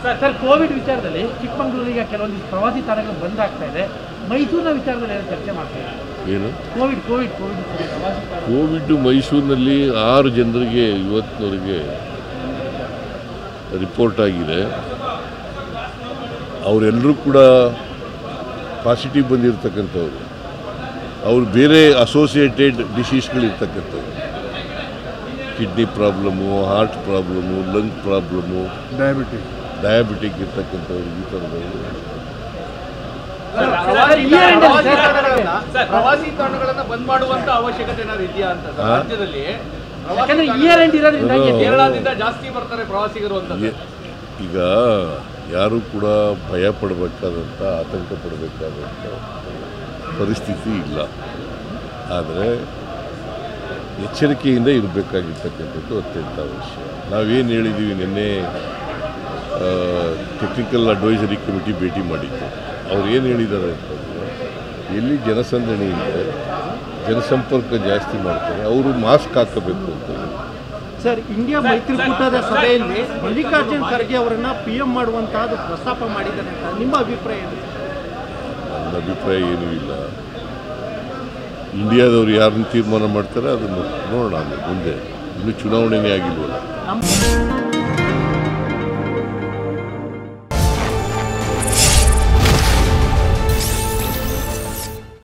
Sir Covid ವಿಚಾರದಲ್ಲಿ ಚಿಕ್ಕಮಗಳೂರಿಗೆ ಕೆಲವೊಂದಿಷ್ಟು ಪ್ರವಾಸಿ ತಾಣಗಳು ಬಂದ್ ಆಗ್ತಾ ಇದೆ. ಮೈಸೂರಿನ ವಿಚಾರದಲ್ಲಿ ಏನು ಚರ್ಚೆ ಮಾಡ್ತಾ ಇದೆ? ಏನು ಕೋವಿಡ್ ಮೈಸೂರಿನಲ್ಲಿ 6 ಜನರಿಗೆ ಇವತ್ತಿನವರೆಗೆ ರಿಪೋರ್ಟ್ ಆಗಿದೆ. ಅವರೆಲ್ಲರೂ ಕೂಡ ಪಾಸಿಟಿವ್ ಬಂದಿರತಕ್ಕಂಥವ್ರು. ಅವ್ರು ಬೇರೆ ಅಸೋಸಿಯೇಟೆಡ್ ಡಿಸೀಸ್ಗಳಿರ್ತಕ್ಕಂಥವ್ರು, kidney problem, heart problem, lung problem, diabetic ಇರ್ತಕ್ಕಂಥವ್ರು ಈ ಥರದವರು. ಪ್ರವಾಸಿ ತಾಣಗಳನ್ನು ಬಂದ್ ಮಾಡುವಂತ ಅವಶ್ಯಕತೆ ಏನಾದ್ರು ಇದೆಯಾ ಅಂತ ರಾಜ್ಯದಲ್ಲಿ? ಕೇರಳದಿಂದ ಜಾಸ್ತಿ ಬರ್ತಾರೆ ಪ್ರವಾಸಿಗರು ಅಂತ. ಈಗ ಯಾರು ಕೂಡ ಭಯ ಪಡಬೇಕಾದಂಥ, ಆತಂಕ ಪಡಬೇಕಾದಂಥ ಪರಿಸ್ಥಿತಿ ಇಲ್ಲ. ಆದರೆ ಎಚ್ಚರಿಕೆಯಿಂದ ಇರಬೇಕಾಗಿರ್ತಕ್ಕಂಥದ್ದು ಅತ್ಯಂತ ಅವಶ್ಯ. ನಾವೇನು ಹೇಳಿದ್ದೀವಿ, ನಿನ್ನೆ ಟೆಕ್ನಿಕಲ್ ಅಡ್ವೈಸರಿ ಕಮಿಟಿ ಭೇಟಿ ಮಾಡಿತ್ತು. ಅವ್ರು ಏನು ಹೇಳಿದ್ದಾರೆ ಅಂತಂದರೆ, ಎಲ್ಲಿ ಜನಸಂದಣಿ ಇದೆ, ಜನಸಂಪರ್ಕ ಜಾಸ್ತಿ ಮಾಡ್ತಾರೆ, ಅವರು ಮಾಸ್ಕ್ ಹಾಕಬೇಕು ಅಂತ. ಸರ್, ಇಂಡಿಯಾ ಮೈತ್ರಿಕೂಟದ ಸಭೆಯಲ್ಲಿ ಮಲ್ಲಿಕಾರ್ಜುನ್ ಖರ್ಗೆ ಅವರನ್ನು PM ಮಾಡುವಂತಹದ್ದು ಪ್ರಸ್ತಾಪ ಮಾಡಿದ್ದಾರೆ ಅಂತ ನಿಮ್ಮ ಅಭಿಪ್ರಾಯ ಏನು? ನನ್ನ ಅಭಿಪ್ರಾಯ ಏನೂ ಇಲ್ಲ. ಇಂಡಿಯಾದವ್ರು ಯಾರನ್ನು ತೀರ್ಮಾನ ಮಾಡ್ತಾರೆ ಅದನ್ನು ನೋಡೋಣ. ಮುಂದೆ ಇನ್ನೂ ಚುನಾವಣೆನೇ ಆಗಿಲ್ವಲ್ಲ.